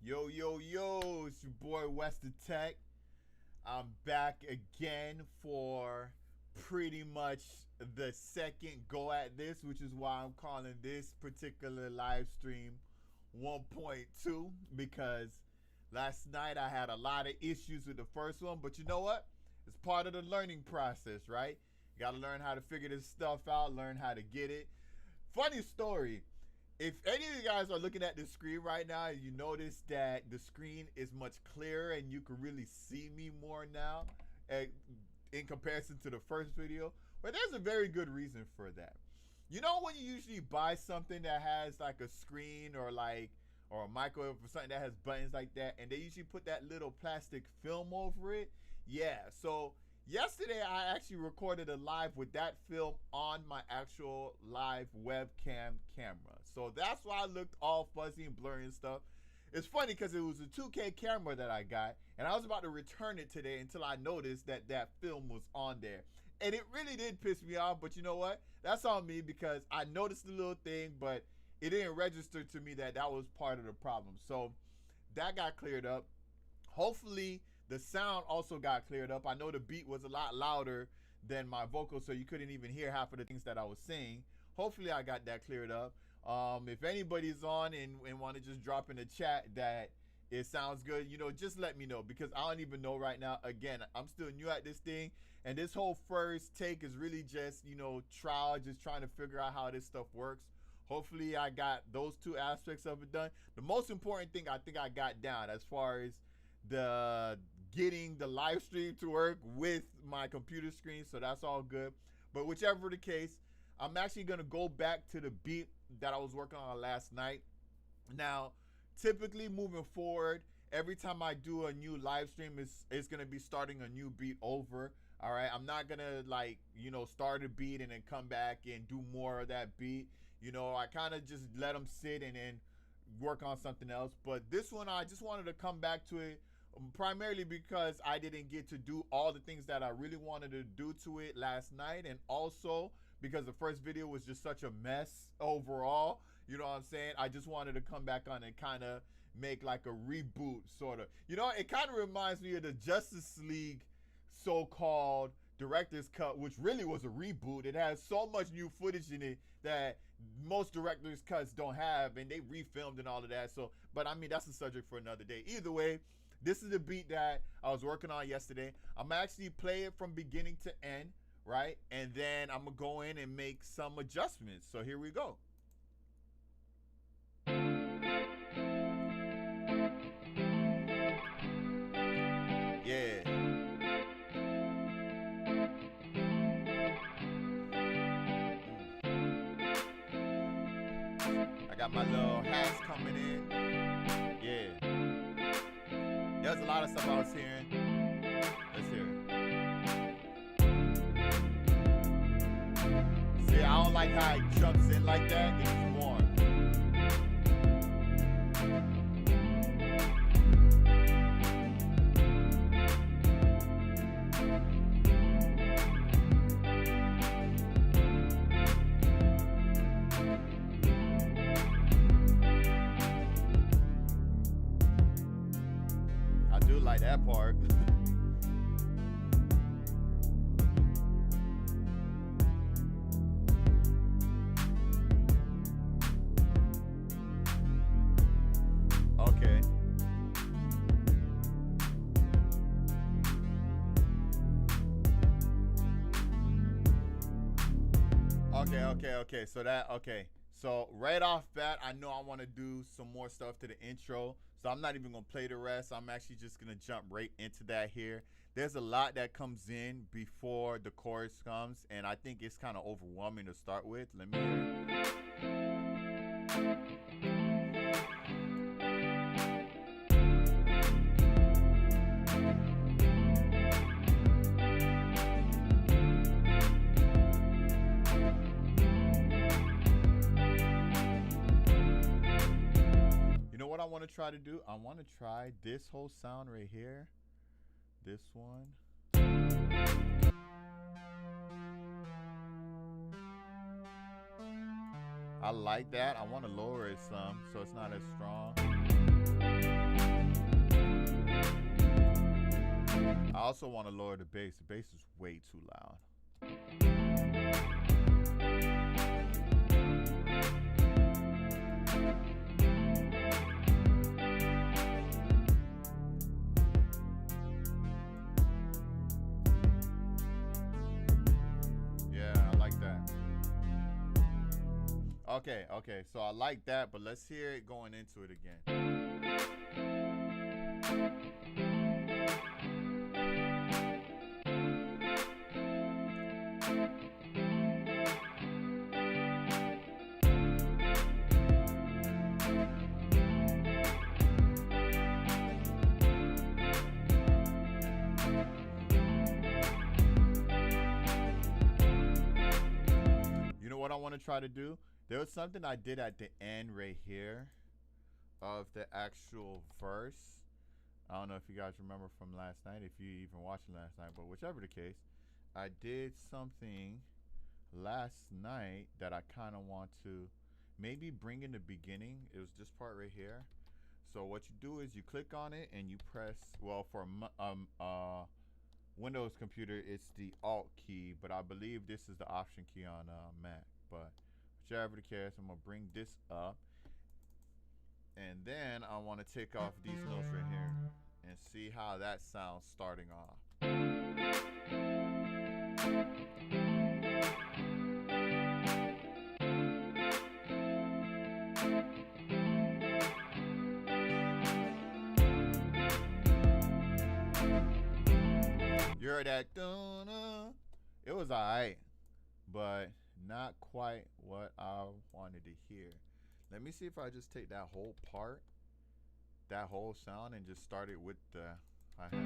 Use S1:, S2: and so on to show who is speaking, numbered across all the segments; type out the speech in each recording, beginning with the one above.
S1: Yo, yo, yo, it's your boy WesTheTech. I'm back again for pretty much the second go at this, which is why I'm calling this particular live stream 1.2, because last night I had a lot of issues with the first one, but you know what? It's part of the learning process, right? You gotta learn how to figure this stuff out, learn how to get it. Funny story. If any of you guys are looking at the screen right now, you notice that the screen is much clearer and you can really see me more now in comparison to the first video. But there's a very good reason for that. You know when you usually buy something that has like a screen or a microwave or something that has buttons like that, and they usually put that little plastic film over it? Yeah, so yesterday I actually recorded a live with that film on my actual live webcam camera. So that's why I looked all fuzzy and blurry and stuff. It's funny because it was a 2K camera that I got, and I was about to return it today until I noticed that that film was on there. And it really did piss me off, but you know what? That's on me because I noticed the little thing, but it didn't register to me that that was part of the problem. So that got cleared up. Hopefully the sound also got cleared up. I know the beat was a lot louder than my vocals, so you couldn't even hear half of the things that I was saying. Hopefully I got that cleared up. If anybody's on and want to just drop in the chat that it sounds good, you know, just let me know, because I don't even know right now. Again, I'm still new at this thing, and this whole first take is really just, you know, trial, just trying to figure out how this stuff works. Hopefully I got those two aspects of it done. The most important thing I think I got down as far as the getting the live stream to work with my computer screen, so that's all good. But whichever the case, I'm actually gonna go back to the beat that I was working on last night. Now, typically moving forward, every time I do a new live stream, it's gonna be starting a new beat over. All right, I'm not gonna, like, you know, start a beat and then come back and do more of that beat. You know, I kind of just let them sit and then work on something else. But this one, I just wanted to come back to it primarily because I didn't get to do all the things that I really wanted to do to it last night, and also because the first video was just such a mess overall. You know what I'm saying? I just wanted to come back on and kind of make like a reboot, sort of. You know, it kind of reminds me of the Justice League so-called director's cut, which really was a reboot. It has so much new footage in it that most director's cuts don't have, and they refilmed and all of that. So, but I mean, that's a subject for another day. Either way, this is the beat that I was working on yesterday. I'm actually play it from beginning to end, right? And then I'm gonna go in and make some adjustments. So here we go. Yeah. I got my little hats coming in. Yeah. There's a lot of stuff I was hearing. Let's hear it. See, I don't like how it jumps in like that. It's warm. I do like that part. Okay. Okay. So right off bat, I know I want to do some more stuff to the intro. So I'm not even going to play the rest. I'm actually just going to jump right into that here. There's a lot that comes in before the chorus comes, and I think it's kind of overwhelming to start with. Let me hear it. What I want to try to do, I want to try this whole sound right here, this one. I like that. I want to lower it some so it's not as strong. also want to lower the bass. The bass is way too loud. Yeah, I like that. Okay, so I like that, but let's hear it going into it again. You know what I want to try to do? There was something I did at the end right here of the actual verse. I don't know if you guys remember from last night, if you even watched it last night, but whichever the case, I did something last night that I kind of want to maybe bring in the beginning. It was this part right here. So what you do is you click on it and you press, well, for Windows computer, it's the Alt key, but I believe this is the Option key on Mac. But whichever the case, I'm gonna bring this up, and then I want to take off these notes right here and see how that sounds starting off. You heard that? It was alright, but not quite what I wanted to hear. Let me see if I just take that whole part, that whole sound, and just start it with the hi-hats.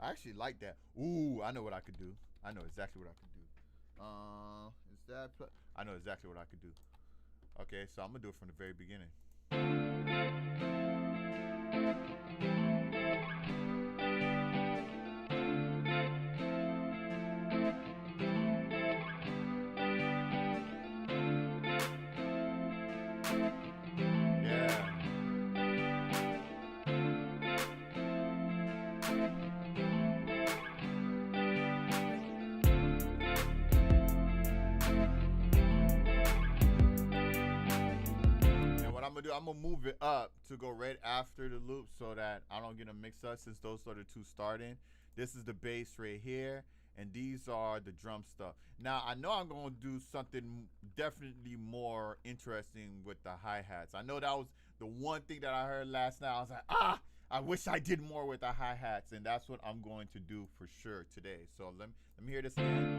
S1: I actually like that. Ooh, I know what I could do. I know exactly what I could do. Is that? I know exactly what I could do. Okay, so I'm gonna do it from the very beginning. I'm gonna move it up to go right after the loop so that I don't get them mixed up, since those are the two starting. This is the bass right here, and these are the drum stuff. Now I know I'm gonna do something definitely more interesting with the hi-hats. I know that was the one thing that I heard last night. I was like, I wish I did more with the hi-hats, and that's what I'm going to do for sure today. So let me hear this again.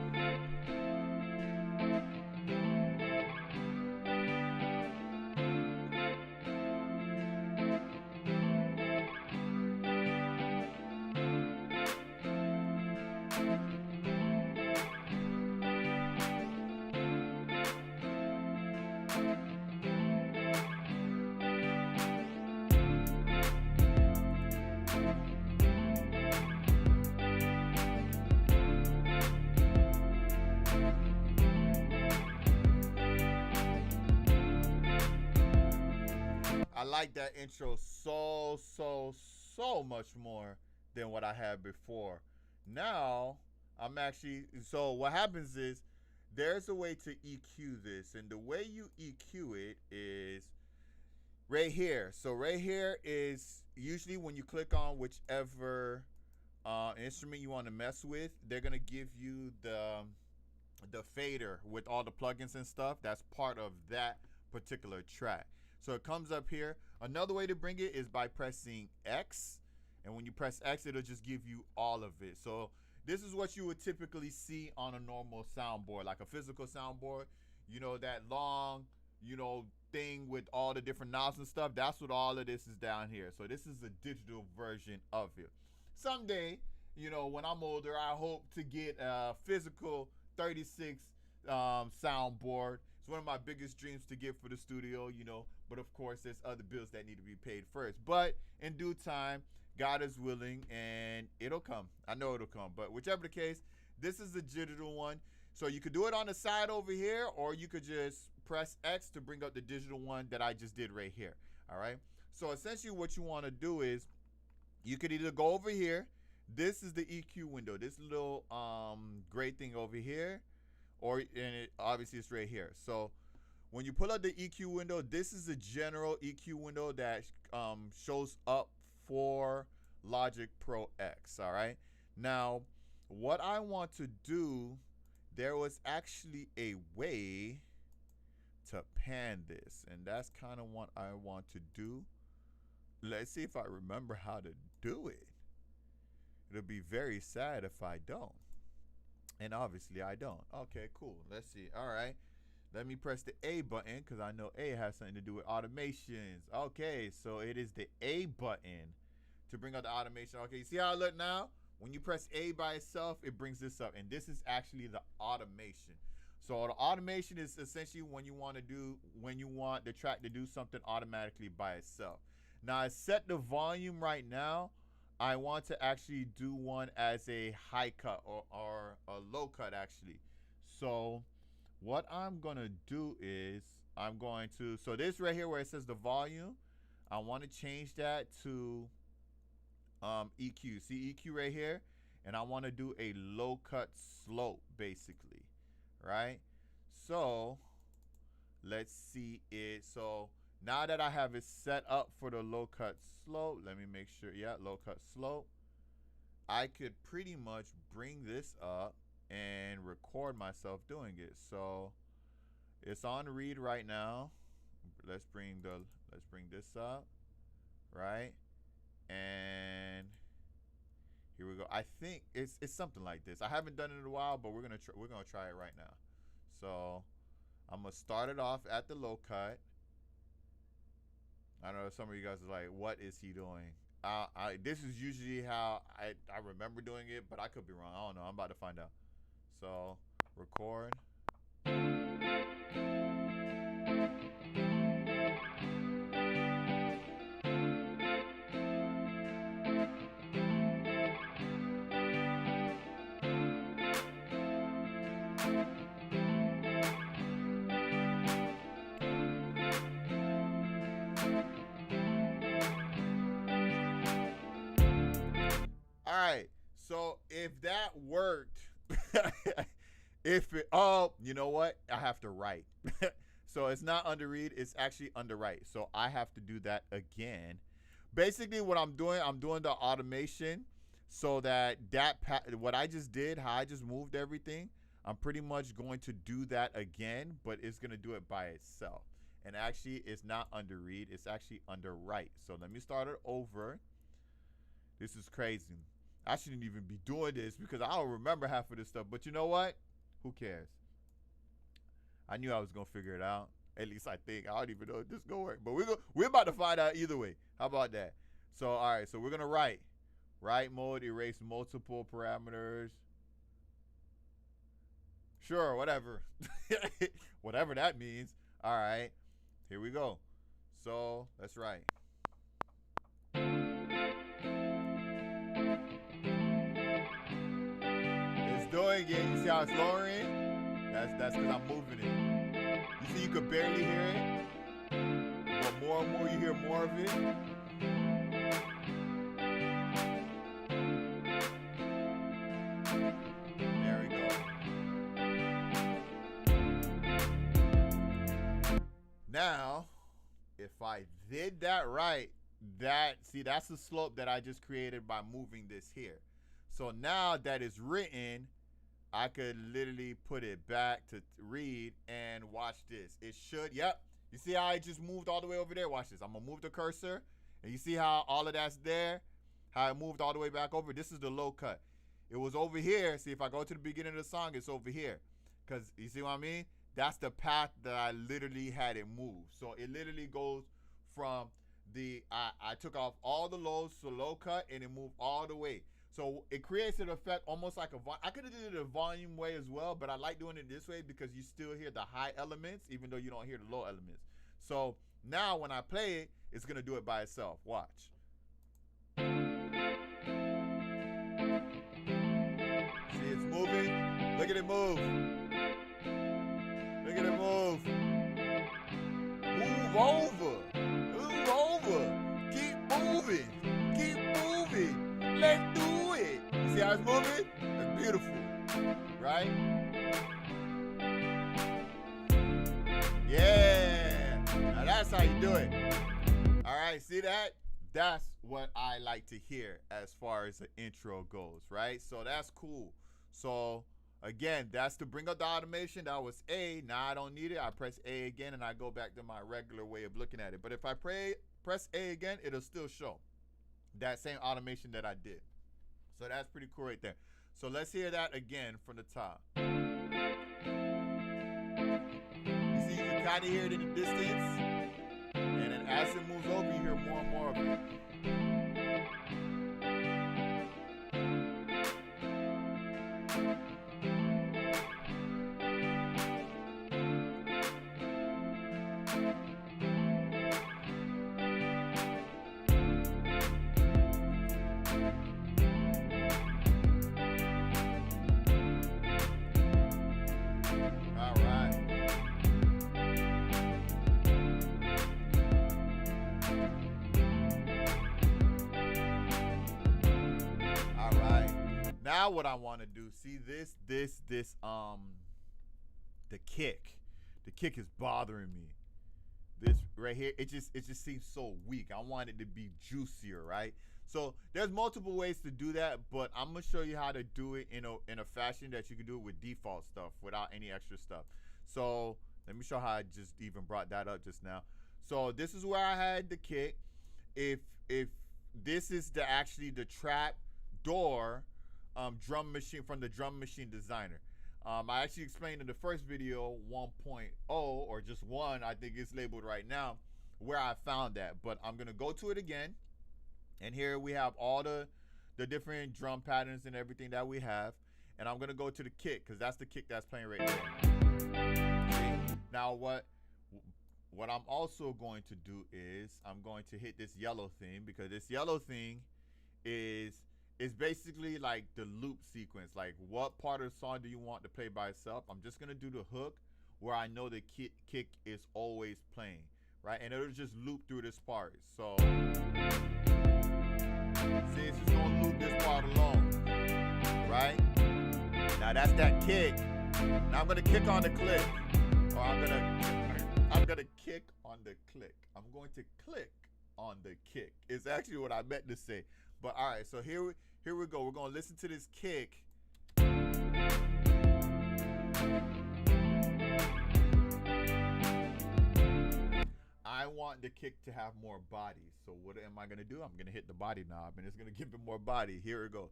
S1: I like that intro so much more than what I had before. Now, I'm actually, so what happens is there's a way to EQ this, and the way you EQ it is right here. So right here is usually when you click on whichever instrument you want to mess with, they're going to give you the fader with all the plugins and stuff. That's part of that particular track. So it comes up here. Another way to bring it is by pressing X. And when you press X, it'll just give you all of it. So this is what you would typically see on a normal soundboard, like a physical soundboard. You know, that long, thing with all the different knobs and stuff. That's what all of this is down here. So this is a digital version of it. Someday, when I'm older, I hope to get a physical 36 soundboard. It's one of my biggest dreams to get for the studio, but of course there's other bills that need to be paid first. But in due time, God is willing, and it'll come. I know it'll come. But whichever the case, this is the digital one. So you could do it on the side over here, or you could just press X to bring up the digital one that I just did right here. All right. So essentially what you want to do is you could either go over here. This is the EQ window. This little gray thing over here, and it obviously it's right here. So when you pull up the EQ window, this is the general EQ window that shows up for Logic Pro X. All right. Now, what I want to do, there was actually a way to pan this, and that's kind of what I want to do. Let's see if I remember how to do it. It'll be very sad if I don't. And obviously I don't. Okay, cool. Let's see. All right. Let me press the A button because I know A has something to do with automations. Okay, so it is the A button to bring out the automation. Okay, you see how I look now? When you press A by itself, it brings this up. And this is actually the automation. So the automation is essentially when you want the track to do something automatically by itself. Now I set the volume right now. I want to actually do one as a high cut or a low cut actually. So what I'm gonna do is so this right here where it says the volume, I want to change that to EQ. See EQ right here? And I want to do a low cut slope basically, right? So let's see it. So now that I have it set up for the low cut slope, let me make sure, yeah, low cut slope. I could pretty much bring this up and record myself doing it. So it's on read right now. Let's bring this up, right? And here we go. I think it's something like this. I haven't done it in a while, but we're gonna try it right now. So I'm gonna start it off at the low cut. I know some of you guys are like, what is he doing? This is usually how I remember doing it, but I could be wrong. I don't know. I'm about to find out. So record. All right, so if that worked, you know what? I have to write. So it's not under read, it's actually under write. So I have to do that again. Basically what I'm doing the automation so that what I just did, how I just moved everything, I'm pretty much going to do that again, but it's going to do it by itself. And actually it's not under read, it's actually under write. So let me start it over. This is crazy. I shouldn't even be doing this because I don't remember half of this stuff. But you know what? Who cares? I knew I was going to figure it out. At least I think. I don't even know if this is going to work. But we're about to find out either way. How about that? So, all right. So we're going to write. Write mode, erase multiple parameters. Sure, whatever. Whatever that means. All right. Here we go. So let's write. Doing it. You see how it's lowering? That's because I'm moving it. You see you could barely hear it, but more and more you hear more of it. There we go. Now, if I did that right, that's the slope that I just created by moving this here. So now that it's written, I could literally put it back to read and watch this. It should, yep. You see how I just moved all the way over there? Watch this. I'm going to move the cursor. And you see how all of that's there? How I moved all the way back over? This is the low cut. It was over here. See, if I go to the beginning of the song, it's over here. Because you see what I mean? That's the path that I literally had it move. So it literally goes from I took off all the lows to low cut and it moved all the way. So it creates an effect almost like I could have did it a volume way as well, but I like doing it this way because you still hear the high elements even though you don't hear the low elements. So now when I play it, it's going to do it by itself. Watch. Look at it move. Look at it move. Move over. Move over. Keep moving. Keep moving. Let's do it. You see how it's moving? That's beautiful. Right? Yeah. Now that's how you do it. All right, see that? That's what I like to hear as far as the intro goes, right? So that's cool. So again, that's to bring up the automation. That was A. Now I don't need it. I press A again and I go back to my regular way of looking at it. But if I press A again, it'll still show that same automation that I did. So that's pretty cool right there. So let's hear that again from the top. You see, you can kind of hear it in the distance. And then as it moves over, you hear more and more of it. Now what I want to do, see the kick. The kick is bothering me. This right here, it just seems so weak. I want it to be juicier, right? So there's multiple ways to do that, but I'm gonna show you how to do it in a fashion that you can do it with default stuff without any extra stuff. So let me show how I just even brought that up just now. So this is where I had the kick. If this is actually the trap door drum machine from the Drum Machine Designer. I actually explained in the first video 1.0 or just 1, I think it's labeled right now, where I found that. But I'm gonna go to it again, and here we have all the different drum patterns and everything that we have. And I'm gonna go to the kick because that's the kick that's playing right there. See? Now what I'm also going to do is I'm going to hit this yellow thing, because this yellow thing is basically like the loop sequence. Like, what part of the song do you want to play by itself? I'm just gonna do the hook where I know the kick is always playing, right? And it'll just loop through this part. So see, it's just gonna loop this part alone, right? Now that's that kick. Now I'm gonna kick on the click, or I'm gonna kick on the click. I'm going to click on the kick. It's actually what I meant to say. But all right, so here we go. We're gonna listen to this kick. I want the kick to have more body. So what am I gonna do? I'm gonna hit the body knob and it's gonna give it more body. Here it goes.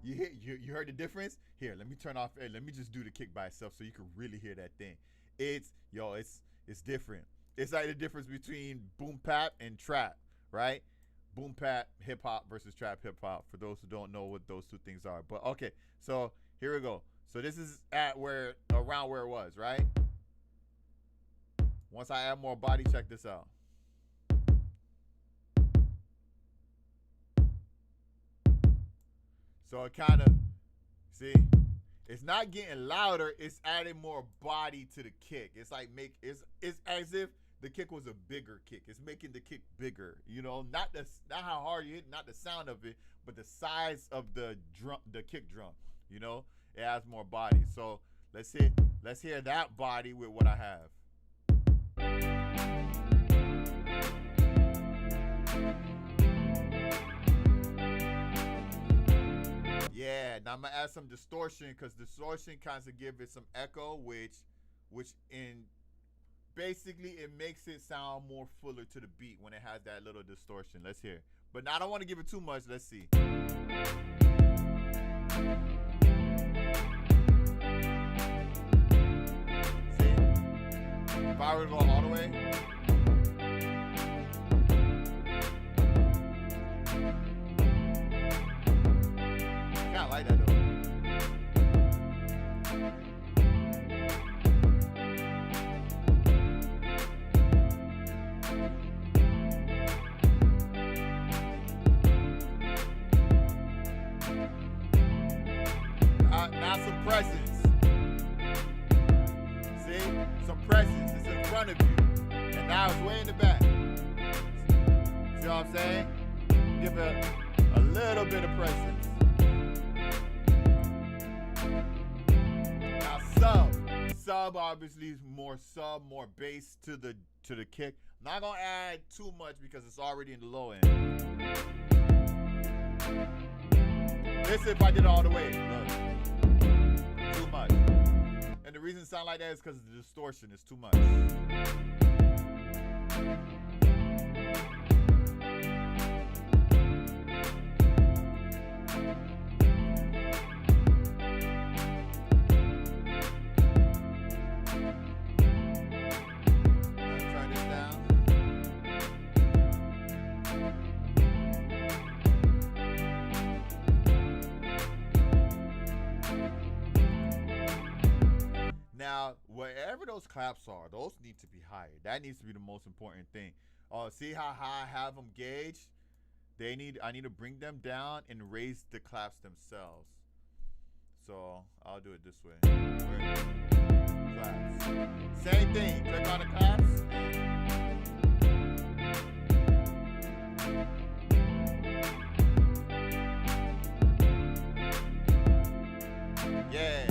S1: You heard the difference? Here, let me turn off. Let me just do the kick by itself so you can really hear that thing. It's different. It's like the difference between boom bap and trap, right? Boom bap hip hop versus trap hip hop, for those who don't know what those two things are. But okay, so here we go. So this is around where it was, right? Once I add more body, check this out. So it kind of, see, it's not getting louder, it's adding more body to the kick. It's like it's as if the kick was a bigger kick. It's making the kick bigger, you know, not how hard you hit, not the sound of it, but the size of the kick drum, you know? It has more body. So let's hear that body with what I have. Yeah, now I'm gonna add some distortion, because distortion kind of give it some echo, which in basically it makes it sound more fuller to the beat when it has that little distortion. Let's hear. But now I don't want to give it too much. Let's see. See? If I were to go all the way. I like that though. presence. See? Some presence is in front of you. And now it's way in the back. See what I'm saying? Give it a little bit of presence. Now sub obviously is more sub, more bass to the kick. I'm not gonna add too much because it's already in the low end. This if I did it all the way. Look. Too much. And the reason it sounds like that is because the distortion is too much. Now, wherever those claps are, those need to be higher. That needs to be the most important thing. See how high I have them gauged? I need to bring them down and raise the claps themselves. So I'll do it this way. Claps. Same thing. Click on the claps. Yeah.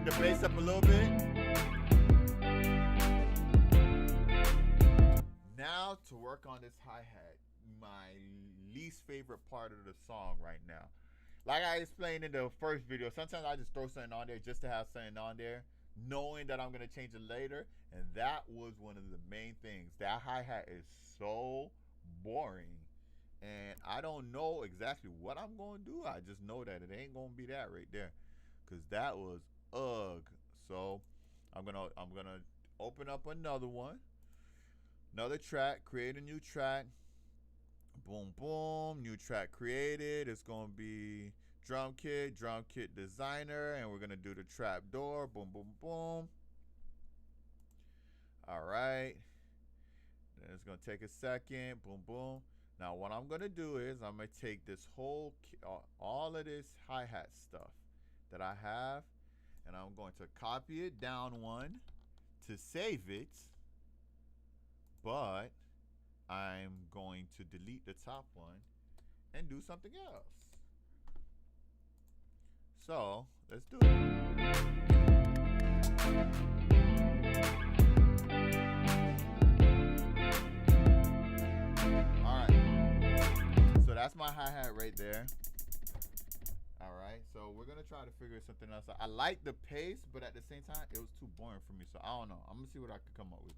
S1: The bass up a little bit. Now to work on this hi-hat, my least favorite part of the song right now. Like I explained in the first video, sometimes I just throw something on there just to have something on there, knowing that I'm going to change it later, and that was one of the main things. That hi-hat is so boring, and I don't know exactly what I'm going to do. I just know that it ain't going to be that right there, because that was ugh. So I'm gonna open up another one, another track, create a new track. Boom, boom, new track created. It's gonna be drum kit designer, and we're gonna do the trap door. Boom, boom, boom. All right. Then it's gonna take a second. Boom, boom. Now what I'm gonna do is I'm gonna take this whole all of this hi-hat stuff that I have, and I'm going to copy it down one to save it, but I'm going to delete the top one and do something else. So let's do it. All right, so that's my hi-hat right there. All right, so we're gonna try to figure something else out. I like the pace, but at the same time, it was too boring for me. So I don't know. I'm gonna see what I could come up with.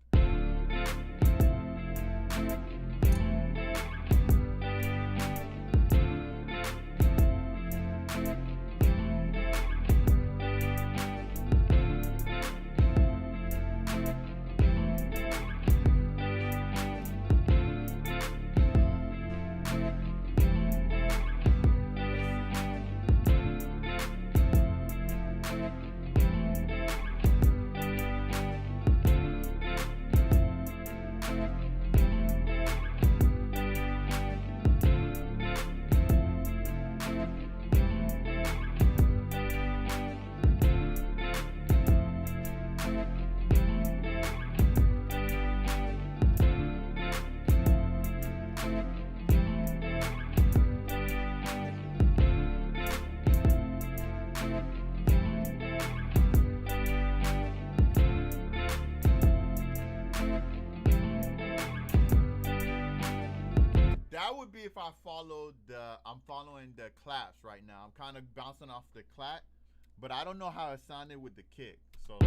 S1: That would be if I followed I'm following the claps right now. I'm kind of bouncing off the clap, but I don't know how it sounded with the kick. So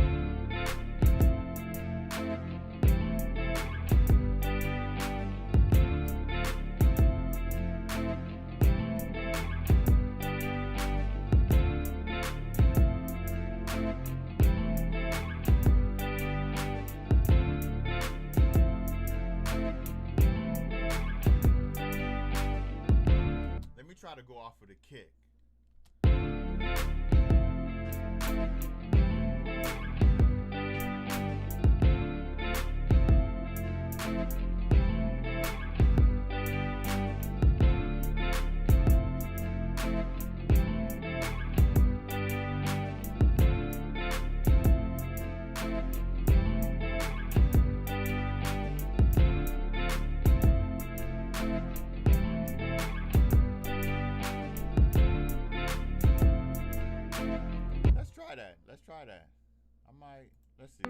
S1: try to go off of the kick. Let's try that. I might. Let's see.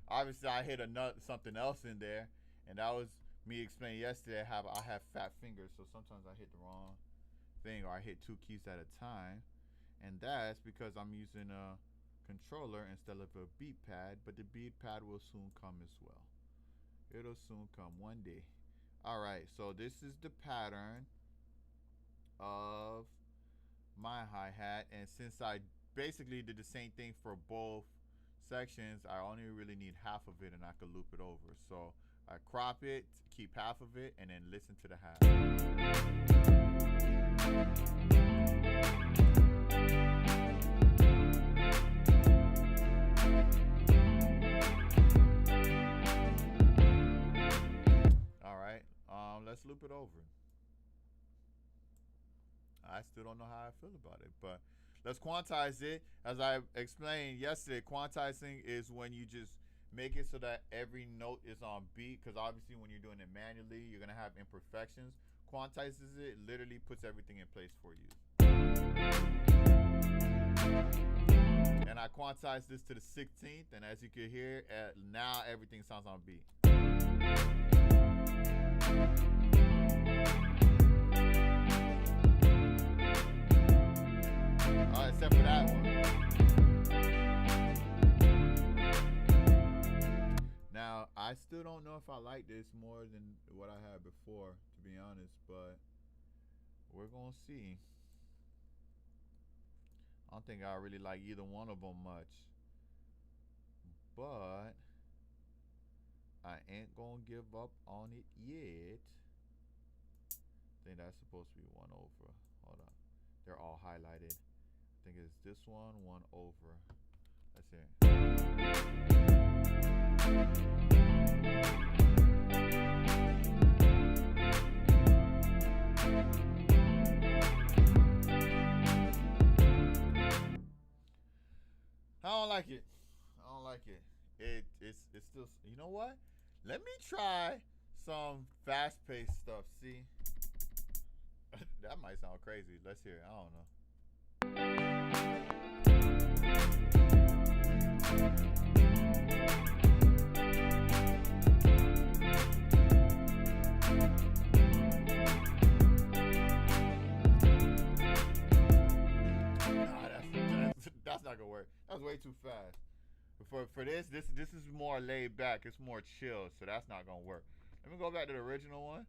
S1: Obviously, I hit something else in there, and that was me explaining yesterday how I have fat fingers, so sometimes I hit the wrong thing or I hit two keys at a time, and that's because I'm using a controller instead of a beat pad, but the beat pad will soon come as well. It'll soon come one day. All right, so this is the pattern of my hi-hat, and since I basically did the same thing for both sections, I only really need half of it and I could loop it over. So I crop it, keep half of it, and then listen to the half. All right, let's loop it over. I still don't know how I feel about it, but let's quantize it. As I explained yesterday, quantizing is when you just make it so that every note is on beat, because obviously when you're doing it manually, you're going to have imperfections. Quantizes it, literally puts everything in place for you. And I quantized this to the 16th, and as you can hear, now everything sounds on beat. Except for that one. Now, I still don't know if I like this more than what I had before, to be honest, but we're going to see. I don't think I really like either one of them much, but I ain't going to give up on it yet. I think that's supposed to be one over. Hold on. They're all highlighted. I think it's this one over. That's it. I don't like it. I don't like it. It's still, you know what? Let me try some fast-paced stuff. See? That might sound crazy. Let's hear it. I don't know. That's not gonna work. That's way too fast. For this is more laid back. It's more chill, so that's not gonna work. Let me go back to the original one.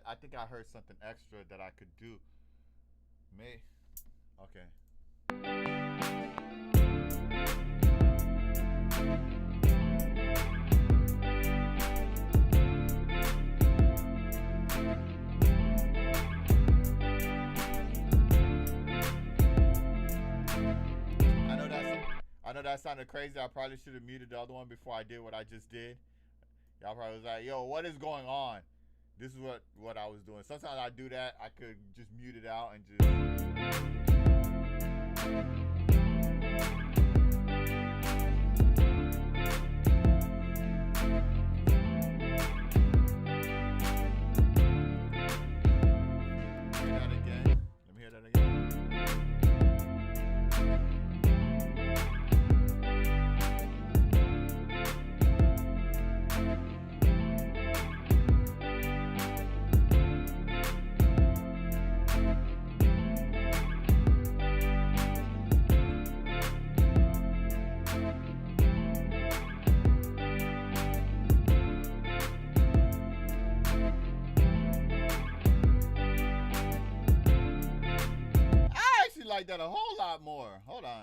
S1: I think I heard something extra that I could do. Okay. I know that sounded crazy. I probably should have muted the other one before I did what I just did. Y'all probably was like, yo, what is going on? This is what I was doing. Sometimes I do that. I could just mute it out and just. Hear that again? Let me hear that again. Like that a whole lot more. Hold on.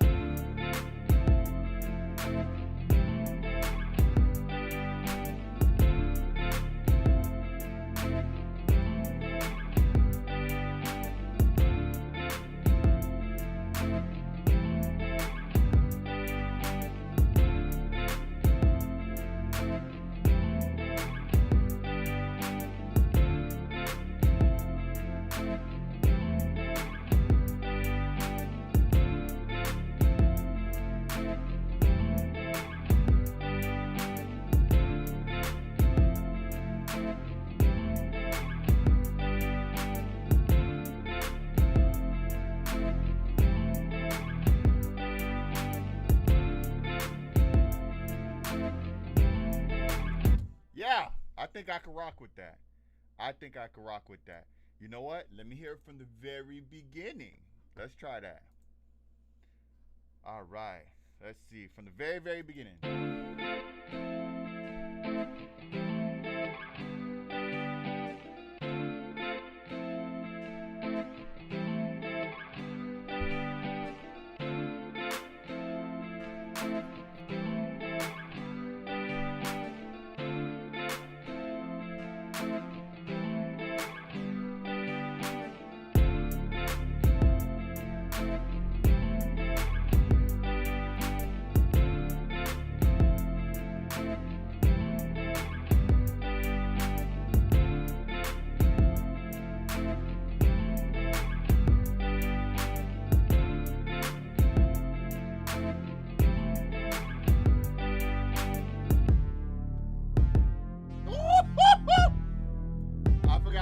S1: Yeah, I think I can rock with that. I think I can rock with that. You know what? Let me hear it from the very beginning. Let's try that. All right. Let's see. From the very, very beginning.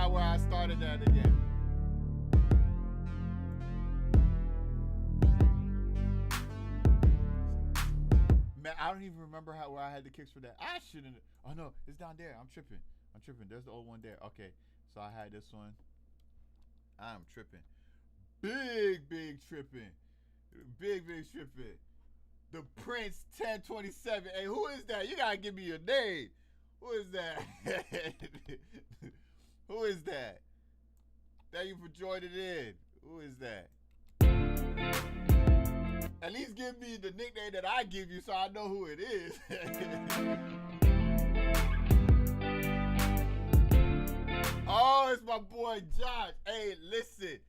S1: Where I started that again. Man, I don't even remember where I had the kicks for that. I shouldn't. Oh no, it's down there. I'm tripping. There's the old one there. Okay, so I had this one. I'm tripping. Big tripping. Big tripping. The Prince 1027. Hey, who is that? You gotta give me your name. Who is that? Who is that? Thank you for joining in. Who is that? At least give me the nickname that I give you so I know who it is. Oh, it's my boy Josh. Hey, listen.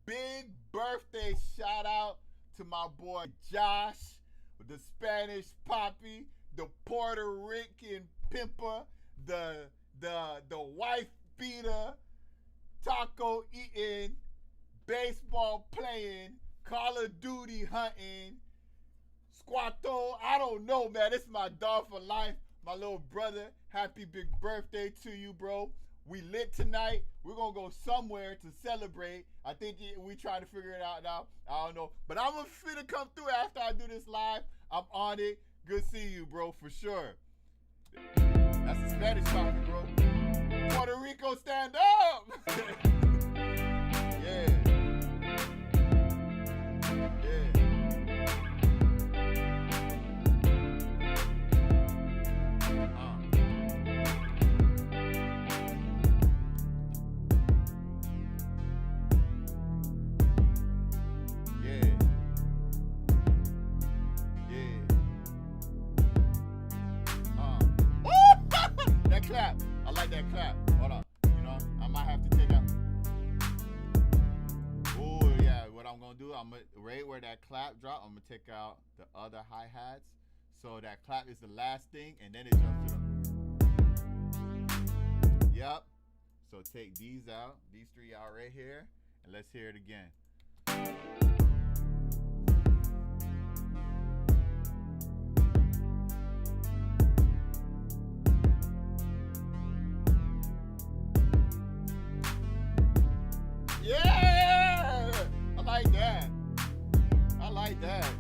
S1: Big birthday shout out to my boy Josh, the Spanish Poppy, the Puerto Rican Pimper, the wife beater, taco eating, baseball playing, Call of Duty hunting, Squatto. I don't know, man. This is my dog for life, my little brother. Happy big birthday to you, bro. We lit tonight. We're going to go somewhere to celebrate. I think we trying to figure it out now. I don't know. But I'm going to come through after I do this live. I'm on it. Good seeing you, bro, for sure. That's the Spanish copy, bro. Puerto Rico, stand up! Yeah. That clap. I like that clap. Hold on. You know, I might have to take out. Oh, yeah. What I'm going to do, I'm going to, right where that clap drop, I'm going to take out the other hi-hats. So that clap is the last thing, and then it jumps to the. Yep. So take these out, these three out right here, and let's hear it again. Yeah! I like that. I like that.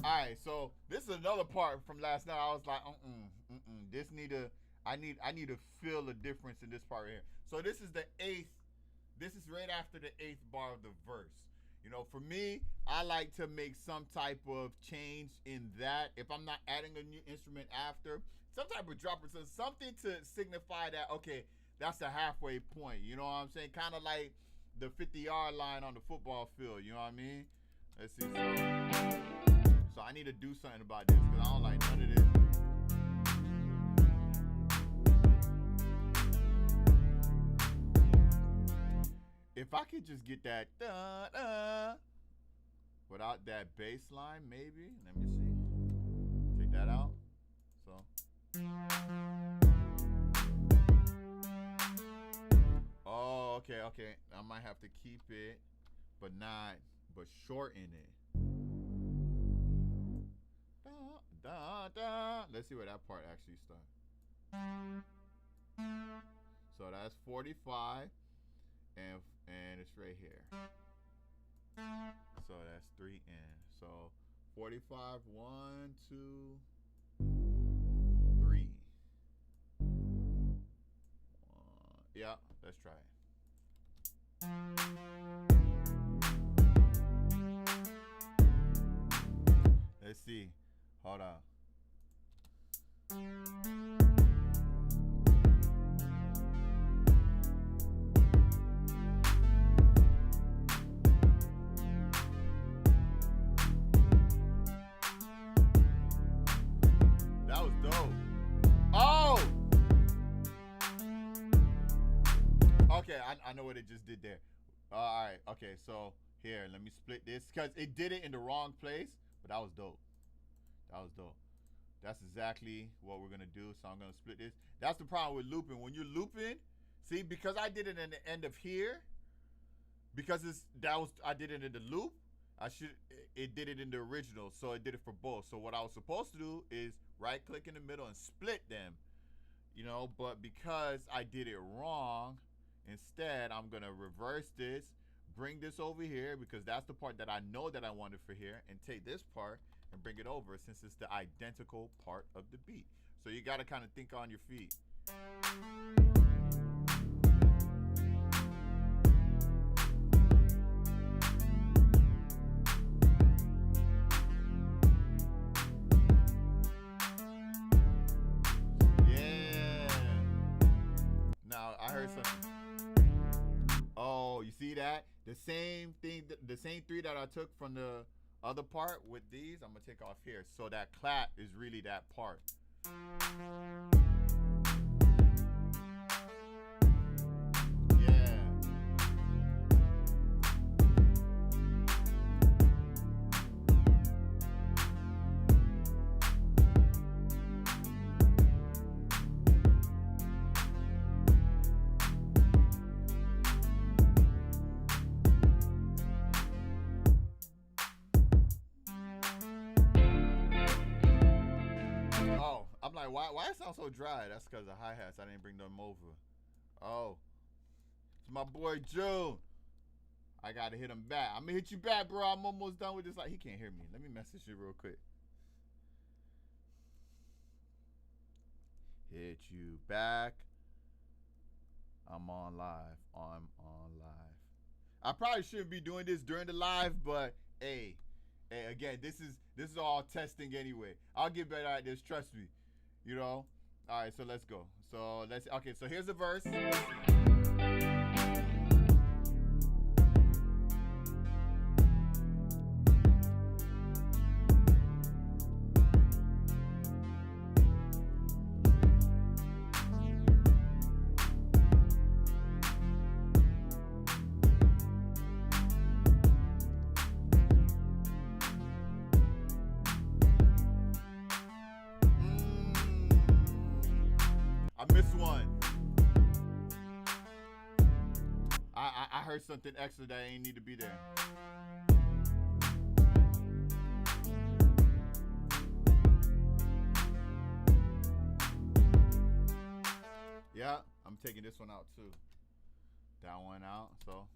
S1: Alright, so this is another part from last night. I was like, I need to feel the difference in this part here. So this is the 8th. This is right after the 8th bar of the verse. You know, for me, I like to make some type of change in that. If I'm not adding a new instrument after, some type of dropper, so something to signify that, okay, that's the halfway point. You know what I'm saying? Kind of like the 50-yard line on the football field. You know what I mean? Let's see. So I need to do something about this because I don't like none of this. If I could just get that without that bass line, maybe. Let me see. Take that out. So. Oh, okay. I might have to keep it, but shorten it. Let's see where that part actually starts. So that's 45, and it's right here. So that's 3 in. So 45, 1, 2, 3. Yeah, let's try it. Let's see. Hold on. That was dope. Oh! Okay, I know what it just did there. All right, okay, so here, let me split this because it did it in the wrong place, but that was dope. That was dope. That's exactly what we're gonna do. So I'm gonna split this. That's the problem with looping. When you're looping, see, because I did it in the end of here, because I did it in the loop. It did it in the original, so it did it for both. So what I was supposed to do is right click in the middle and split them, you know. But because I did it wrong, instead I'm gonna reverse this, bring this over here because that's the part that I know that I wanted for here, and take this part and bring it over since it's the identical part of the beat. So you got to kind of think on your feet. Yeah. Now I heard something. Oh, you see that? The same thing, the same 3 that I took from the other part with these, I'm gonna take off here. So that clap is really that part. Yeah. I'm like, why it sound so dry? That's because the hi-hats, I didn't bring them over. Oh, it's my boy June. I gotta hit him back. I'm gonna hit you back, bro. I'm almost done with this. Like, he can't hear me. Let me message you real quick. Hit you back. I'm on live. I'm on live. I probably shouldn't be doing this during the live, but hey, again, this is all testing anyway. I'll get better at this, trust me. You know? Alright, so let's go. So here's the verse. one. I heard something extra that ain't need to be there. Yeah, I'm taking this one out too. That one out, so.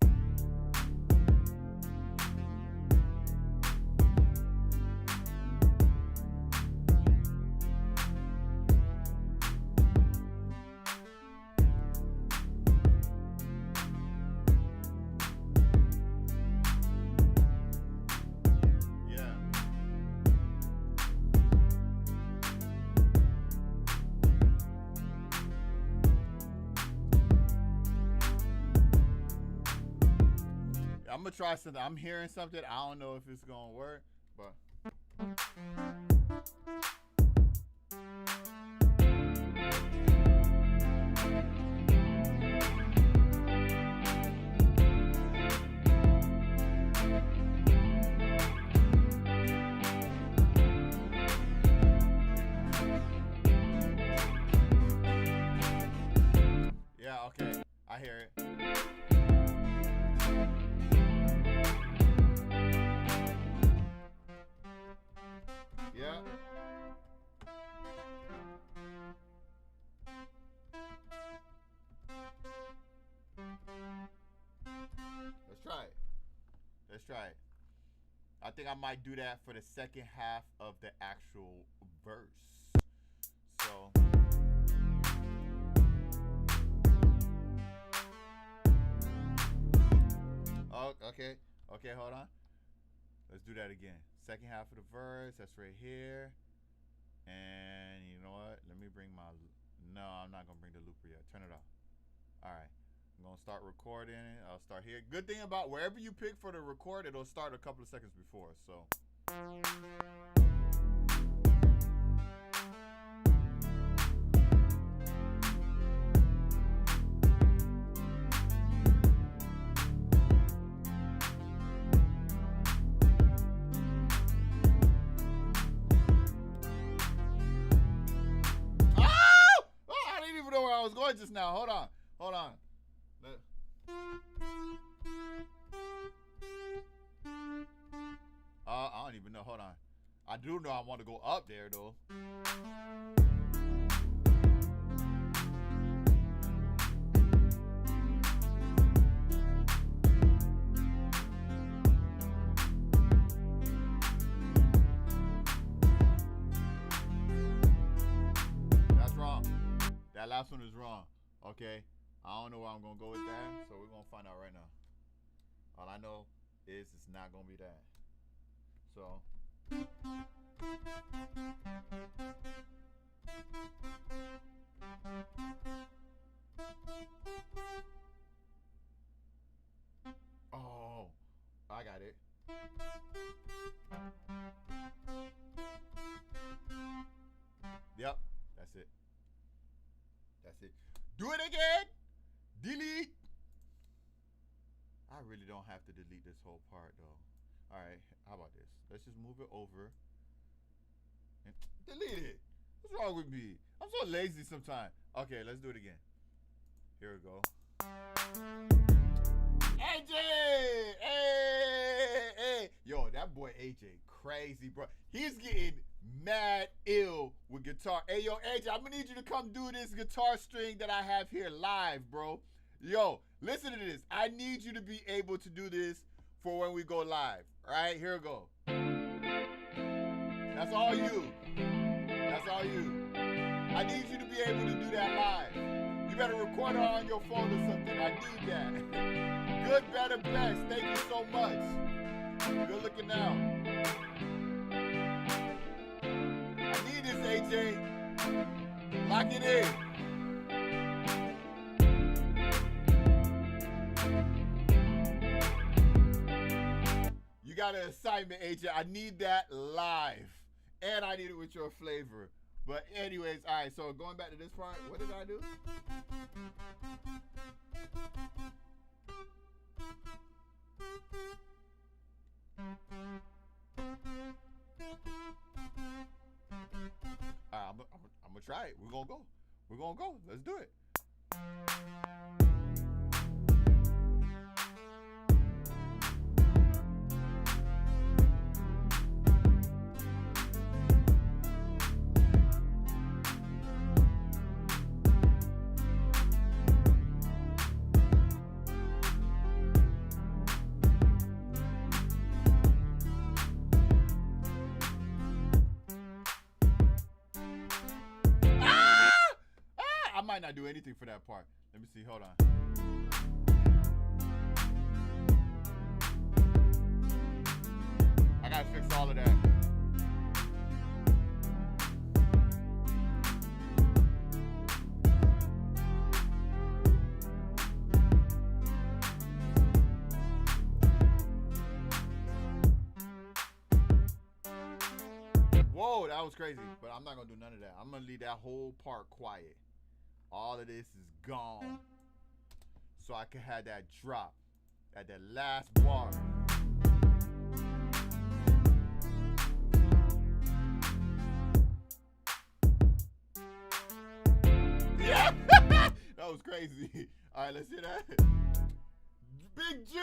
S1: I'm gonna try something. I'm hearing something. I don't know if it's gonna work, but. Yeah, okay. I hear it. Yeah. Let's try it. Let's try it. I think I might do that for the second half of the actual verse. So. Oh, okay. Okay, hold on. Let's do that again. Second half of the verse. That's right here. And you know what? Let me bring my... No, I'm not going to bring the looper yet. Turn it off. All right. I'm going to start recording it. I'll start here. Good thing about wherever you pick for the record, it'll start a couple of seconds before. So... I was going just now. Hold on. Hold on. I don't even know. Hold on. I do know I want to go up there though. That's wrong. That last one is wrong. Okay. I don't know where I'm going to go with that. So we're going to find out right now. All I know is it's not going to be that. So. Oh. I got it. Yep. That's it. That's it. Do it again. Delete. I really don't have to delete this whole part though. All right. How about this? Let's just move it over and delete it. What's wrong with me? I'm so lazy sometimes. Okay, let's do it again. Here we go. AJ! Hey! Yo, that boy AJ crazy, bro. He's getting mad ill with guitar. Hey, yo, AJ, I'm gonna need you to come do this guitar string that I have here live, bro. Yo, listen to this. I need you to be able to do this for when we go live. All right, here we go. That's all you. That's all you. I need you to be able to do that live. You better record it on your phone or something. I need that. Good, better, best. Thank you so much. Good looking out. I need this, AJ. Lock it in. You got an assignment, AJ. I need that live. And I need it with your flavor. But anyways, all right, so going back to this part, what did I do? All right, I'm gonna try it. We're gonna go. Let's do it. I might not do anything for that part. Let me see. Hold on. I gotta fix all of that. Whoa, that was crazy. But I'm not gonna do none of that. I'm gonna leave that whole part quiet. All of this is gone. So I can have that drop at that last bar. Yeah! That was crazy. Alright, let's hear that. Big Jew,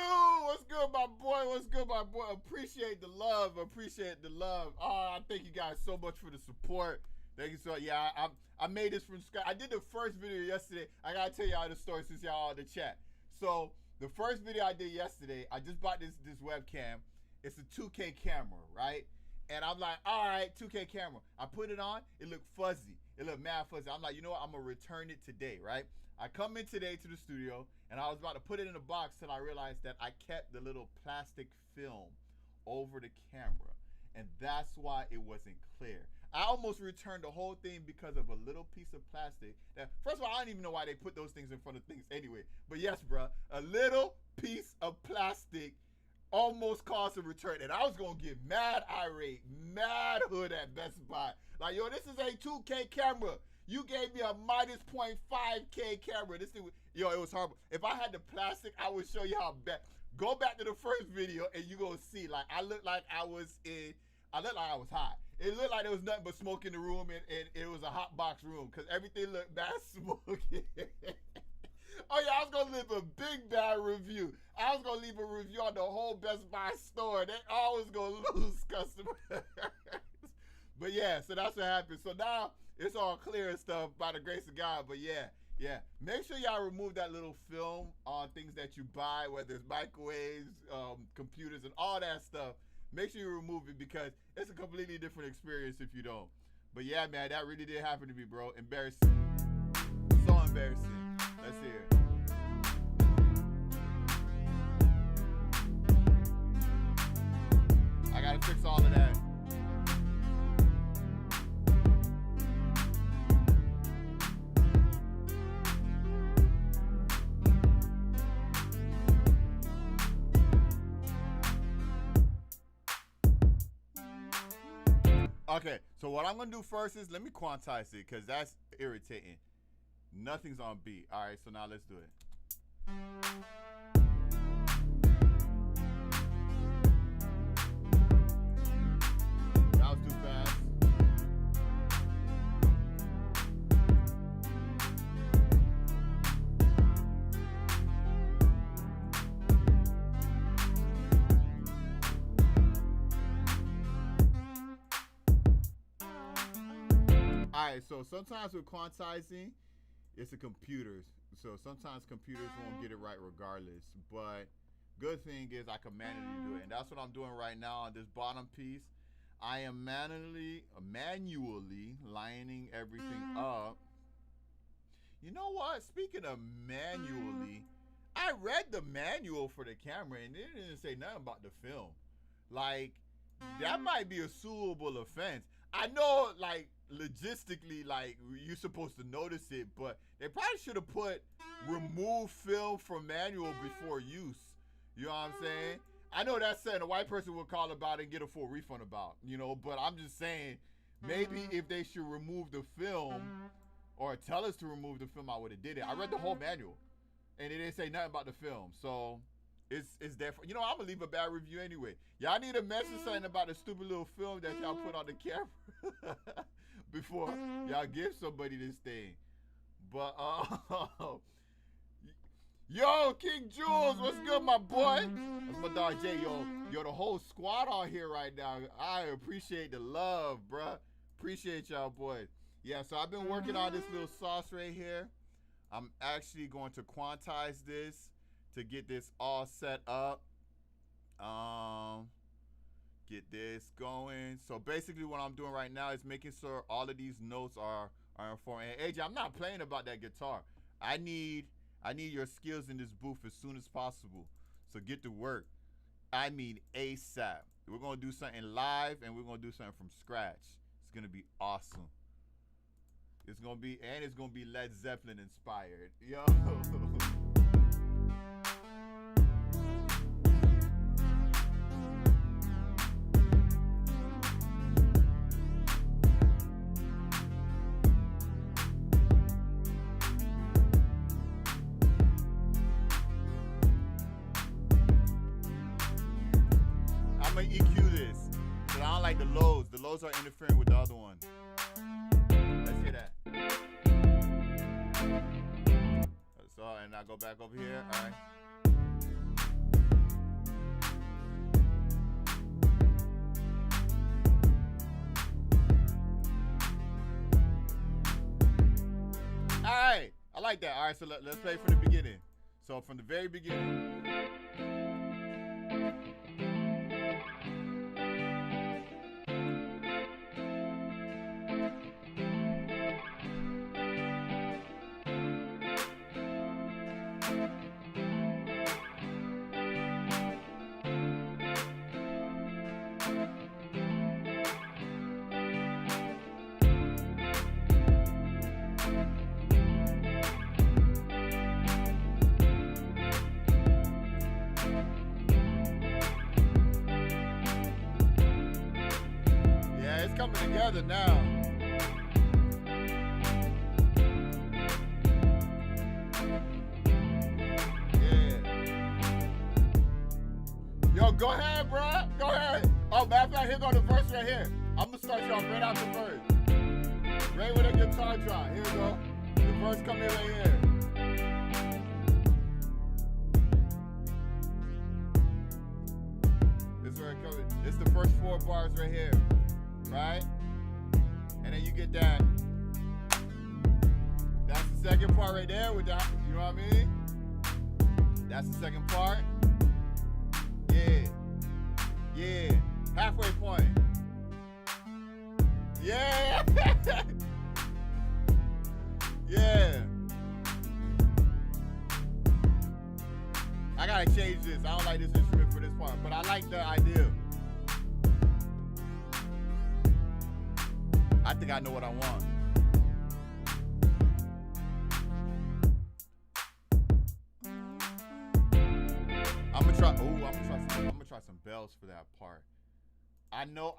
S1: what's good, my boy? What's good, my boy? Appreciate the love. Appreciate the love. Oh, I thank you guys so much for the support. Thank you so. Yeah, I made this from scratch. I did the first video yesterday. I gotta tell y'all the story since y'all in the chat. So the first video I did yesterday, I just bought this webcam. It's a 2K camera, right? And I'm like, all right, 2K camera. I put it on. It looked fuzzy. It looked mad fuzzy. I'm like, you know what? I'm gonna return it today, right? I come in today to the studio, and I was about to put it in a box till I realized that I kept the little plastic film over the camera, and that's why it wasn't clear. I almost returned the whole thing because of a little piece of plastic. That, first of all, I don't even know why they put those things in front of things anyway. But yes, bro, a little piece of plastic almost caused a return. And I was going to get mad irate, mad hood at Best Buy. Like, yo, this is a 2K camera. You gave me a minus 0.5K camera. This thing, yo, it was horrible. If I had the plastic, I would show you how bad. Go back to the first video and you going to see, like, I looked like I was high. It looked like there was nothing but smoke in the room, and it was a hot box room because everything looked bad smoky. Oh yeah, I was gonna leave a big bad review. I was gonna leave a review on the whole Best Buy store. They always gonna lose customers. But yeah, so that's what happened. So now it's all clear and stuff by the grace of God. But yeah. Make sure y'all remove that little film on things that you buy, whether it's microwaves, computers, and all that stuff. Make sure you remove it because it's a completely different experience if you don't. But yeah, man, that really did happen to me, bro. Embarrassing. So embarrassing. Let's hear it. I gotta fix all of that. Okay, so what I'm gonna do first is let me quantize it because that's irritating. Nothing's on beat. All right, so now let's do it. That was too fast. Alright, so sometimes with quantizing, it's the computers. So sometimes computers won't get it right regardless. But good thing is I can manually do it. And that's what I'm doing right now on this bottom piece. I am manually lining everything up. You know what? Speaking of manually, I read the manual for the camera and it didn't say nothing about the film. Like, that might be a suable offense. I know, like, logistically, like, you're supposed to notice it, but they probably should have put remove film from manual before use. You know what I'm saying? I know that's something a white person would call about and get a full refund about, you know, but I'm just saying, maybe if they should remove the film or tell us to remove the film, I would have did it. I read the whole manual and it didn't say nothing about the film. So it's there for, you know, I'm gonna leave a bad review anyway. Y'all need to mention something about the stupid little film that y'all put on the camera before y'all give somebody this thing. But yo, King Jules, what's good, my boy? That's my dog Jay. Yo, the whole squad on here right now. I appreciate the love, bruh. Appreciate y'all, boys. Yeah, so I've been working on this little sauce right here. I'm actually going to quantize this to get this all set up. Get this going. So basically what I'm doing right now is making sure all of these notes are informed. And AJ, I'm not playing about that guitar. I need your skills in this booth as soon as possible. So get to work. I mean ASAP. We're gonna do something live and we're gonna do something from scratch. It's gonna be awesome. It's gonna be Led Zeppelin inspired. Yo. I'm gonna EQ this, but I don't like the lows. The lows are interfering with the other one. Let's hear that. So, and I go back over here. All right. All right. I like that. All right. So let's play from the beginning. So from the very beginning. Coming together now. Yeah. Yo, go ahead, bro. Go ahead. Oh, matter of fact, here go the verse right here. I'm gonna start y'all right out the verse. Right with a guitar drop. Here we go. The verse coming right here. This is where it comes. This is the first 4 bars right here. Right? And then you get that. That's the second part right there with that. You know what I mean? That's the second part. Yeah. Yeah. Halfway point. Yeah. Yeah. I gotta change this. I don't like this instrument for this part, but I like the idea. I think I know what I want. I'm gonna try some bells for that part. I know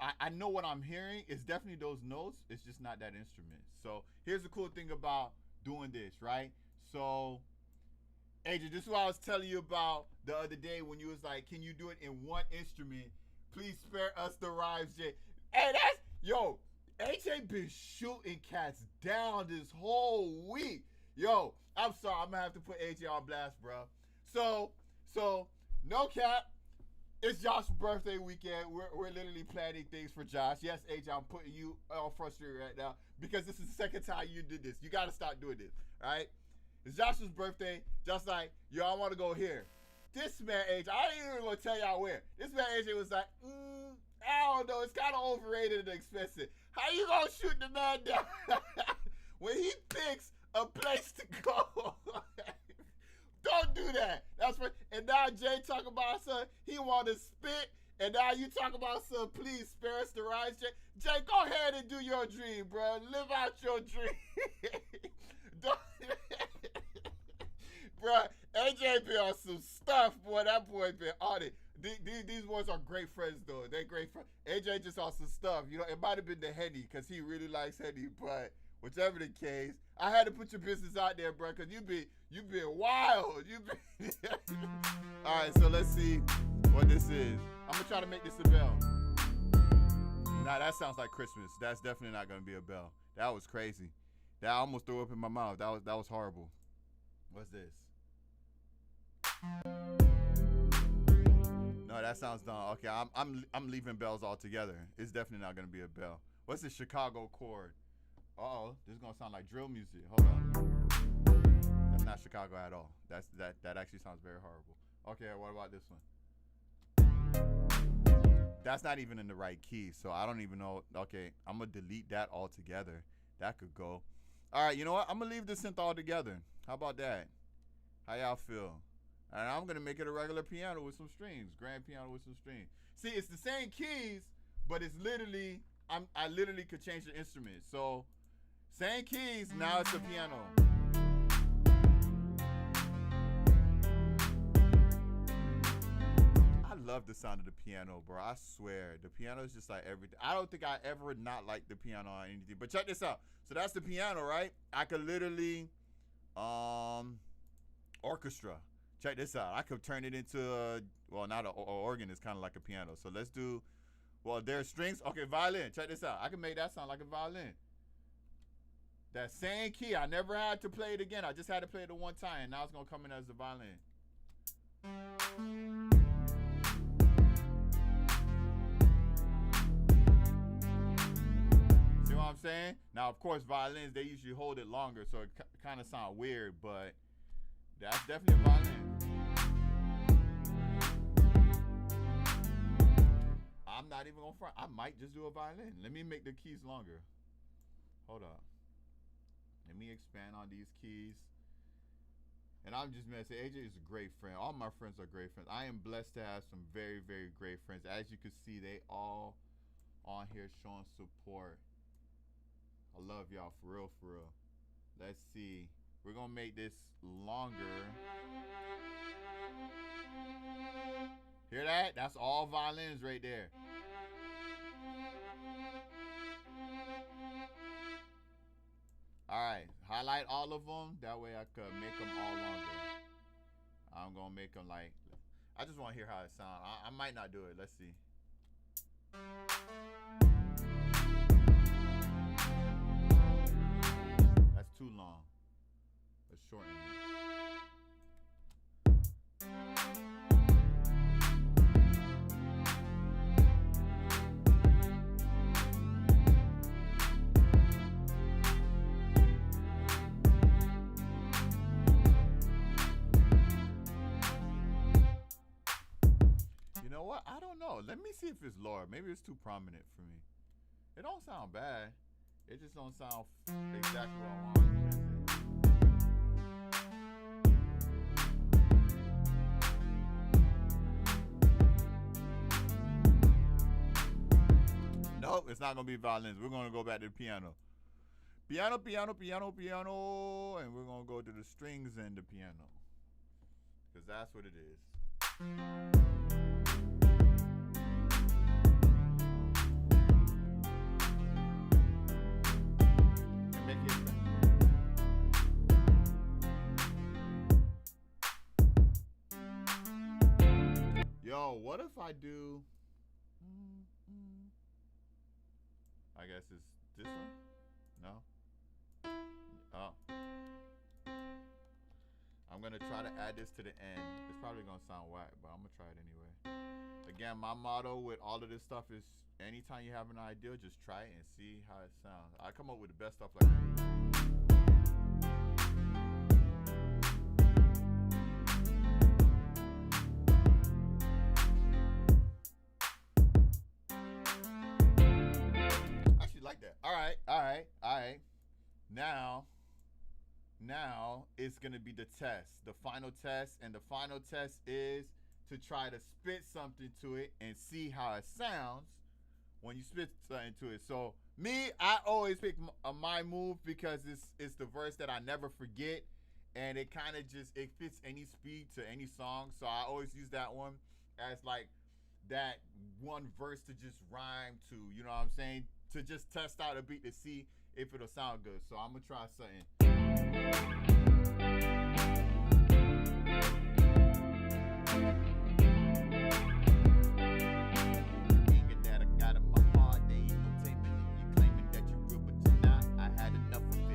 S1: what I'm hearing. It's definitely those notes. It's just not that instrument. So here's the cool thing about doing this, right? So, AJ, this is what I was telling you about the other day when you was like, can you do it in one instrument? Please spare us the rhymes, Jay. Hey, that's, yo, AJ been shooting cats down this whole week. Yo, I'm sorry. I'm going to have to put AJ on blast, bro. So, no cap. It's Josh's birthday weekend. We're literally planning things for Josh. Yes, AJ, I'm putting you all frustrated right now because this is the second time you did this. You got to start doing this, all right? It's Josh's birthday. Just like, yo, I want to go here. This man, AJ, I ain't even going to tell y'all where. This man, AJ, was like, I don't know. It's kind of overrated and expensive. How you going to shoot the man down when he picks a place to go? Don't do that. That's what. And now Jay talk about son. He want to spit. And now you talk about son. Please spare us the rides, Jay. Jay, go ahead and do your dream, bro. Live out your dream. Bro, AJ been on some stuff, boy. That boy been on it. These boys are great friends, though. They great friends. AJ just on some stuff. You know, it might have been the Henny because he really likes Henny, but whichever the case, I had to put your business out there, bro, because you been wild. All right, so let's see what this is. I'm going to try to make this a bell. Nah, that sounds like Christmas. That's definitely not going to be a bell. That was crazy. That I almost threw up in my mouth. That was horrible. What's this? No, that sounds dumb. Okay, I'm leaving bells altogether. It's definitely not gonna be a bell. What's the Chicago chord? Uh-oh, this is gonna sound like drill music. Hold on. That's not Chicago at all. That actually sounds very horrible. Okay, what about this one? That's not even in the right key, so I don't even know. Okay, I'm gonna delete that altogether. That could go. All right, you know what? I'm gonna leave the synth altogether. How about that? How y'all feel? And I'm gonna make it a regular piano with some strings, grand piano with some strings. See, it's the same keys, but it's literally, I literally could change the instrument. So, same keys, now it's a piano. I love the sound of the piano, bro. I swear, the piano is just like everything. I don't think I ever not liked the piano or anything. But check this out. So that's the piano, right? I could literally, orchestra. Check this out. I could turn it into, well, not an organ. It's kind of like a piano. So let's do, well, there's strings. Okay, violin. Check this out. I can make that sound like a violin. That same key. I never had to play it again. I just had to play it the one time. And now it's going to come in as the violin. See what I'm saying? Now, of course, violins, they usually hold it longer. So it kind of sounds weird, but that's definitely a violin. I'm not even gonna front. I might just do a violin. Let me make the keys longer. Hold up. Let me expand on these keys. And I'm just gonna say, AJ is a great friend. All my friends are great friends. I am blessed to have some very, very great friends. As you can see, they all on here showing support. I love y'all for real, for real. Let's see. We're gonna make this longer. Hear that? That's all violins right there. Alright, highlight all of them. That way I could make them all longer. I'm gonna make them like, I just wanna hear how it sounds. I might not do it. Let's see. That's too long. Let's shorten it. You know what? I don't know. Let me see if it's lower. Maybe it's too prominent for me. It don't sound bad. It just don't sound exactly what I want. Nope, it's not gonna be violins. We're gonna go back to the piano. Piano, piano, piano, piano, and we're gonna go to the strings and the piano, because that's what it is. Yo, what if I do? I guess it's this one? No? Oh. I'm gonna try to add this to the end. It's probably gonna sound whack, but I'm gonna try it anyway. Again, my motto with all of this stuff is anytime you have an idea, just try it and see how it sounds. I come up with the best stuff like that. Like that. All right. Now it's gonna be the test, the final test, and the final test is to try to spit something to it and see how it sounds when you spit something to it. So me, I always pick my move because it's the verse that I never forget, and it kind of just it fits any speed to any song. So I always use that one as like that one verse to just rhyme to. You know what I'm saying? To just test out a beat to see if it'll sound good. So I'm gonna try something. That I got in my heart, they ain't no taming it. You claiming that you're real, but you're not. I had enough of it.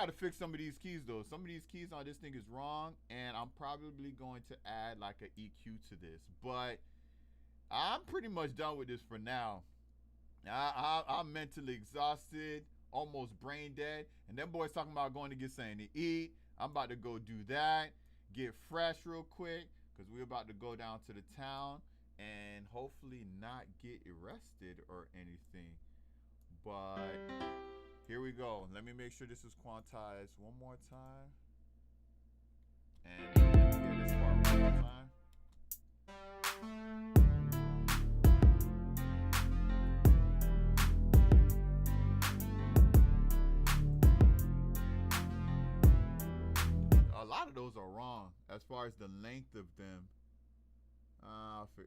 S1: got to fix some of these keys though. Some of these keys on this thing is wrong, and I'm probably going to add like an EQ to this. But I'm pretty much done with this for now. I'm mentally exhausted, almost brain dead, and them boys talking about going to get something to eat. I'm about to go do that, get fresh real quick, because we're about to go down to the town and hopefully not get arrested or anything. But here we go. Let me make sure this is quantized one more time. And hear this part one more time. A lot of those are wrong as far as the length of them.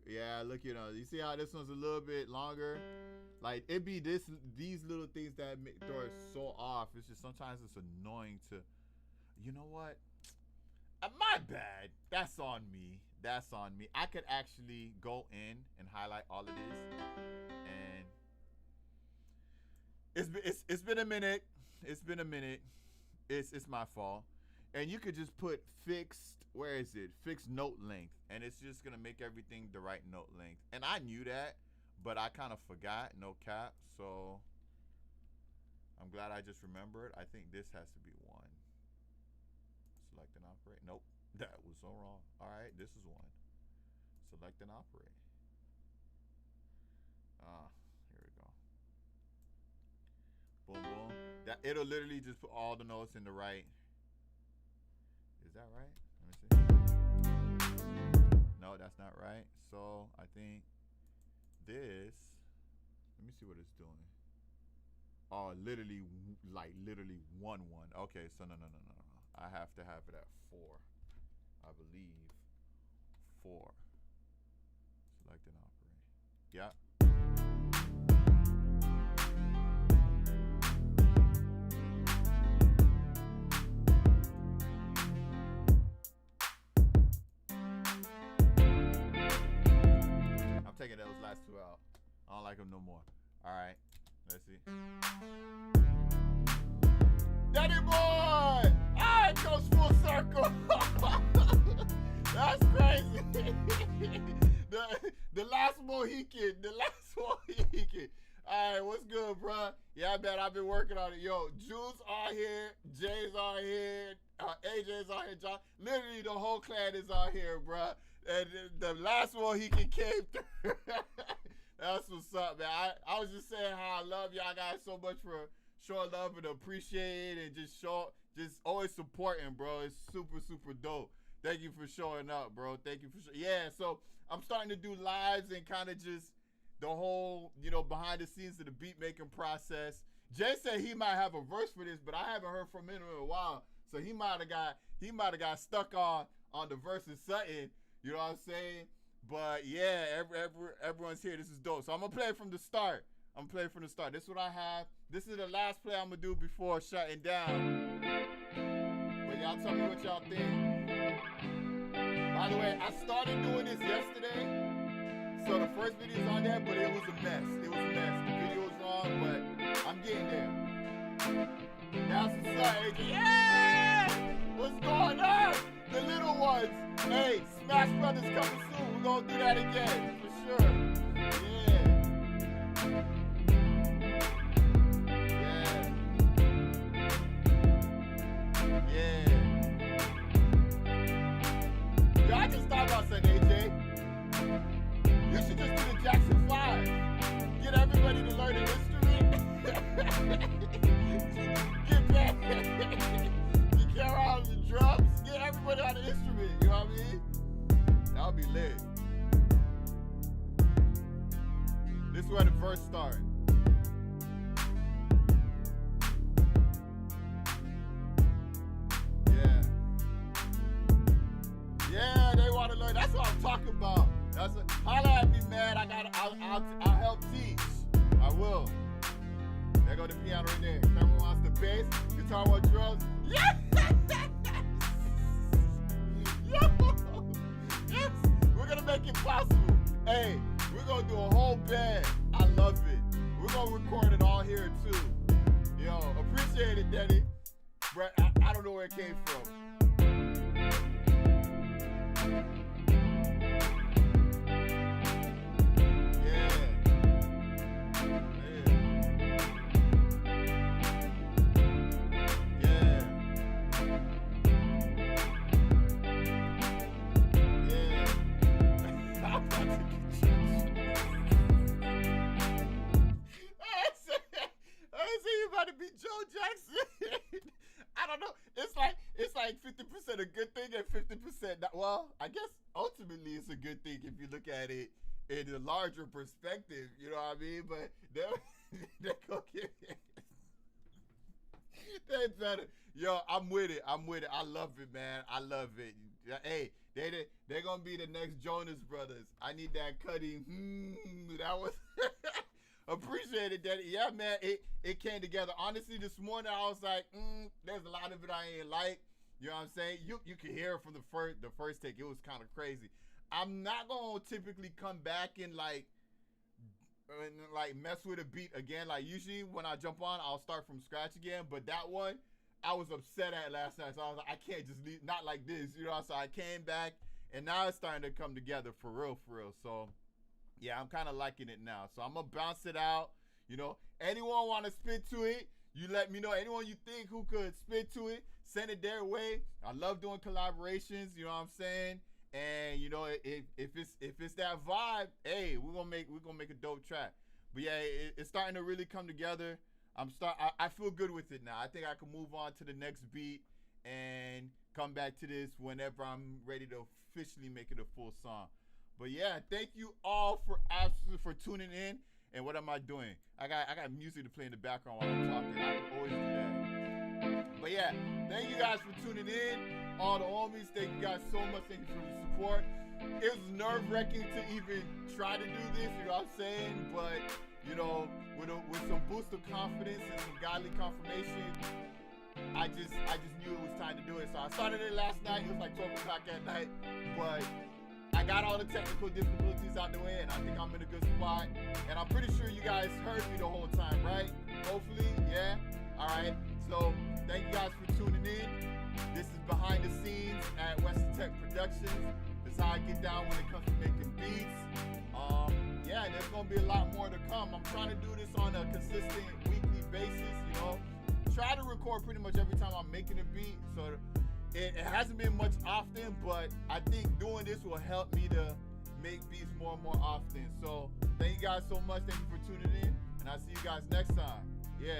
S1: Yeah, look, you see how this one's a little bit longer? Like, it be these little things that throw it so off. It's just sometimes it's annoying to, you know what? My bad. That's on me. That's on me. I could actually go in and highlight all of this, and it's been a minute. It's been a minute. It's my fault. And you could just put fixed, where is it? Fixed note length. And it's just going to make everything the right note length. And I knew that, but I kind of forgot, no cap. So I'm glad I just remembered. I think this has to be 1. Select and operate. Nope, that was so wrong. All right, this is 1. Select and operate. Here we go. Boom, boom. It'll literally just put all the notes in the right. Is that right? Let me see. No, that's not right. So I think this, let me see what it's doing. Oh, literally 1-1. Okay, so no. I have to have it at 4. I believe 4. Select and operate. Yeah. Taking those last 2 out. I don't like them no more. All right, let's see. Daddy boy! Ah, it goes full circle. That's crazy. the last Mohican. The last Mohican. All right, what's good, bro? Yeah, I bet I've been working on it. Yo, Jules on here, Jay's on here, AJ's on here, John. Literally, the whole clan is on here, bro. And the last one he came through. That's what's up, man. I was just saying how I love y'all guys so much for showing love and appreciate and just always supporting, bro. It's super, super dope. Thank you for showing up, bro. Thank you for yeah. So I'm starting to do lives and kind of just the whole, behind the scenes of the beat making process. Jay said he might have a verse for this, but I haven't heard from him in a while. So he might have got stuck on the verse or something. You know what I'm saying? But yeah, everyone's here. This is dope. So I'm gonna play from the start. This is what I have. This is the last play I'm gonna do before shutting down. But y'all tell me what y'all think. By the way, I started doing this yesterday. So the first video is on there, but it was a mess. The video was wrong, but I'm getting there. That's what's up, AJ. Yeah! What's going on? The little ones. Hey, Smash Brothers coming soon. We're gonna do that again, for sure. Yeah. Yo, I just thought about something, AJ. You should just do the Jackson 5. Get everybody to learn an instrument. Get back. You carry out the drums. Get everybody on the instrument. You know what I mean? That'll be lit. This is where the verse starts. Yeah, they want to learn. That's what I'm talking about. Holla at me, man. I'll help teach. I will. There go the piano right there. Someone wants the bass, guitar wants drums. Yes! Yo! Yes! We're gonna make it possible. Hey, we're gonna do a whole band. I love it. We're gonna record it all here too. Yo, appreciate it, Daddy. But I don't know where it came from. It's like 50% a good thing and 50% not. Well, I guess ultimately it's a good thing if you look at it in a larger perspective. You know what I mean? But they're gonna get it. They better. Yo, I'm with it. I love it, man. I love it. Hey, they're gonna be the next Jonas Brothers. I need that cutting. That was appreciated that. Yeah, man. It came together. Honestly, this morning I was like, there's a lot of it I ain't like. You know what I'm saying? You can hear it from the first take. It was kind of crazy. I'm not gonna typically come back and like mess with a beat again. Like usually when I jump on, I'll start from scratch again. But that one, I was upset at last night. So I was like, I can't just leave, not like this, you know. So I came back and now it's starting to come together for real. So yeah, I'm kind of liking it now. So I'm gonna bounce it out. You know, anyone want to spit to it? You let me know. Anyone you think who could spit to it, send it their way. I love doing collaborations. You know what I'm saying? And you know, if it's that vibe, hey, we're gonna make a dope track. But yeah, it's starting to really come together. I feel good with it now. I think I can move on to the next beat and come back to this whenever I'm ready to officially make it a full song. But yeah, thank you all for tuning in. And what am I doing? I got music to play in the background while I'm talking. I can always do that. But yeah, thank you guys for tuning in. All the homies, thank you guys so much. Thank you for the support. It was nerve-wracking to even try to do this, you know what I'm saying? But, you know, with some boost of confidence and some godly confirmation, I just knew it was time to do it. So I started it last night. It was like 12 o'clock at night. But I got all the technical difficulties out the way, and I think I'm in a good spot. And I'm pretty sure you guys heard me the whole time, right? Hopefully, yeah? All right. So thank you guys for tuning in. This is behind the scenes at WesTheTech Productions. That's how I get down when it comes to making beats. Yeah, there's gonna be a lot more to come. I'm trying to do this on a consistent weekly basis, you know. Try to record pretty much every time I'm making a beat. So it hasn't been much often, but I think doing this will help me to make beats more and more often. So thank you guys so much. Thank you for tuning in, and I'll see you guys next time. Yeah.